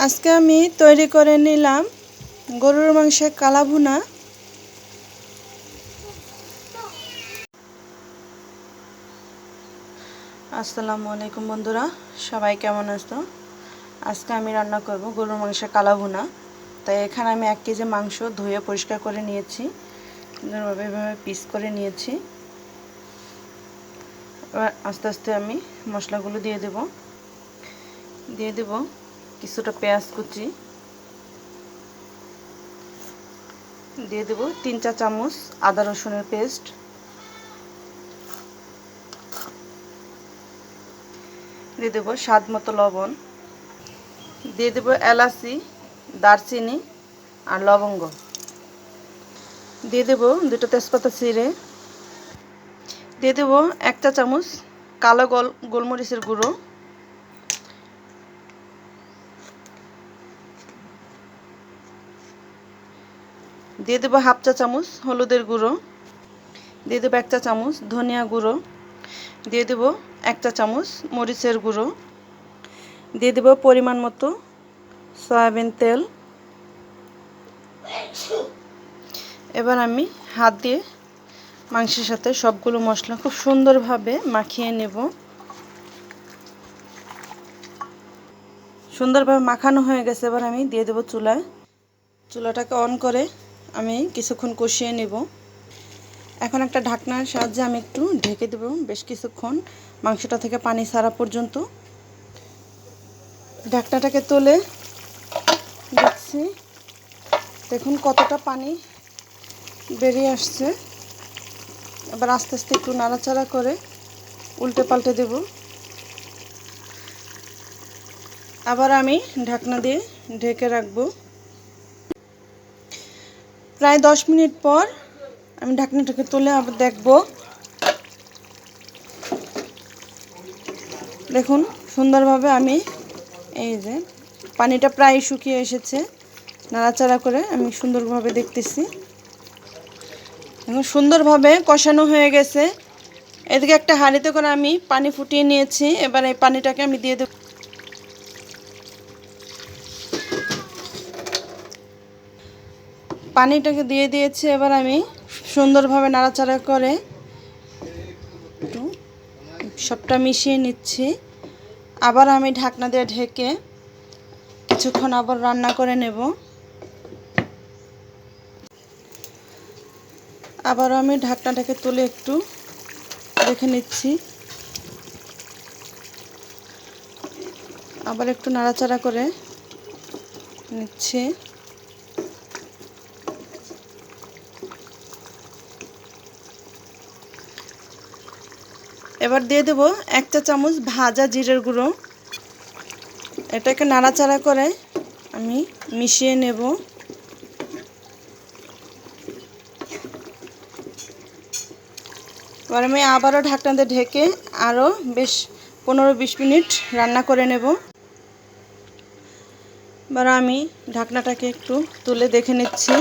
আজকে আমি তৈরি করে নিলাম গরুর মাংসের কালা ভুনা। আসসালামু আলাইকুম বন্ধুরা, সবাই কেমন আছো? আজকে আমি রান্না করব গরুর মাংসের কালা ভুনা। তাই এখানে আমি 1 কেজি মাংস ধুয়ে পরিষ্কার করে নিয়েছি, সুন্দরভাবে এভাবে পিস করে নিয়েছি। এবার আস্তে আস্তে আমি মশলাগুলো দিয়ে দেব কিছুটা পেঁয়াজ কুচি, দিয়ে দেব 3 চা চামচ আদা রসুনের পেস্ট, দিয়ে দেব স্বাদ মতো লবণ, দিয়ে দেব এলাচি, দারচিনি আর লবঙ্গ, দিয়ে দেব 2টা তেজপাতা ছিঁড়ে, দিয়ে দেব 1 চা চামচ কালো গোলমরিচের গুঁড়ো, দিয়ে দেব 1/2 চা চামচ হলুদের গুঁড়ো, দিয়ে দেব 1 চা চামচ ধনিয়া গুঁড়ো, দিয়ে দেব 1 চা চামচ মরিচের গুঁড়ো, দিয়ে দেব পরিমাণ মতো সয়াবিন তেল। এবার আমি হাত দিয়ে মাংসের সাথে সবগুলো মশলা খুব সুন্দরভাবে মাখিয়ে নেব। সুন্দরভাবে মাখানো হয়ে গেছে, এবার আমি দিয়ে দেব চুলাটাকে অন করে আমি কিছুক্ষণ কষিয়ে নেব। এখন একটা ঢাকনার সাহায্যে আমি একটু ঢেকে দেব বেশ কিছুক্ষণ, মাংসটা থেকে পানি ছাড়া পর্যন্ত। ঢাকনাটাকে তুলে দেখছি, দেখুন কতটা পানি বেরিয়ে আসছে। এবার আস্তে আস্তে একটু নাড়াচাড়া করে উল্টে পাল্টে দেব। আবার আমি ঢাকনা দিয়ে ঢেকে রাখবো। প্রায় 10 মিনিট পর আমি ঢাকনাটাকে তুলে আবার দেখব। দেখুন সুন্দরভাবে আমি এই যে পানিটা প্রায় শুকিয়ে এসেছে, নাড়াচাড়া করে আমি সুন্দরভাবে দেখতেছি। এখন সুন্দরভাবে কষানো হয়ে গেছে। এদিকে একটা হাঁড়িতে করে আমি পানি ফুটিয়ে নিয়েছি, এবার এই পানিটাকে আমি দিয়ে দেব। পানিটাকে দিয়ে দিয়েছি, এবার আমি সুন্দরভাবে নাড়াচাড়া করে একটু সবটা মিশিয়ে নিচ্ছি। আবার আমি ঢাকনা দিয়ে ঢেকে কিছুক্ষণ আবার রান্না করে নেব। আবার আমি ঢাকনাটাকে তুলে একটু দেখে নিচ্ছি, আবার একটু নাড়াচাড়া করে নিচ্ছি। এবার দিয়ে দেব 1 চা চামচ ভাজা জিরের গুঁড়ো। এটাকে নাড়াচাড়া করে আমি মিশিয়ে নেব। এবার আমি আবারও ঢাকনা দিয়ে ঢেকে আরও বেশ 15-20 মিনিট রান্না করে নেব। এবার আমি ঢাকনাটাকে একটু তুলে দেখে নিচ্ছি।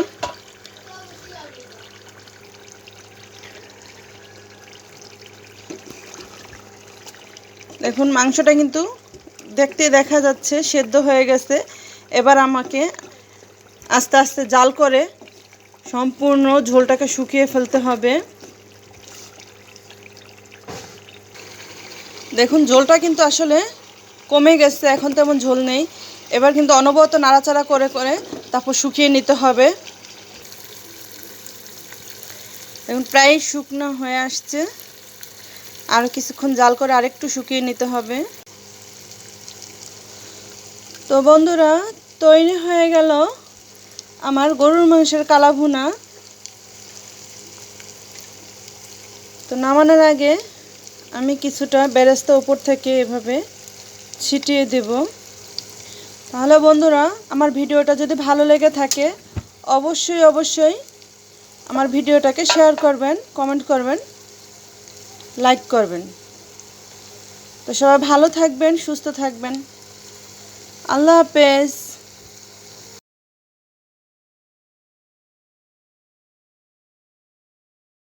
দেখুন মাংসটা কিন্তু দেখতে দেখা যাচ্ছে সেদ্ধ হয়ে গেছে। এবার আমাকে আস্তে আস্তে জাল করে সম্পূর্ণ ঝোলটাকে শুকিয়ে ফেলতে হবে। দেখুন ঝোলটা কিন্তু আসলে কমে গেছে, এখন তেমন ঝোল নেই। এবার কিন্তু অনবরত নাড়াচাড়া করে করে তারপর শুকিয়ে নিতে হবে। দেখুন প্রায় শুকনো হয়ে আসছে, আর কিছুক্ষণ জাল করে আরেকটু শুকিয়ে নিতে হবে। তো বন্ধুরা, তৈরি হয়ে গেল আমার গরুর মাংসের কালা ভুনা। তো নামানোর আগে আমি কিছুটা বেরেস্তা উপর থেকে এভাবে ছিটিয়ে দেব। তাহলে বন্ধুরা, আমার ভিডিওটা যদি ভালো লেগে থাকে অবশ্যই আমার ভিডিওটাকে শেয়ার করবেন, কমেন্ট করবেন, লাইক করবেন। তো সবাই ভালো থাকবেন, সুস্থ থাকবেন। আল্লাহ হাফেজ।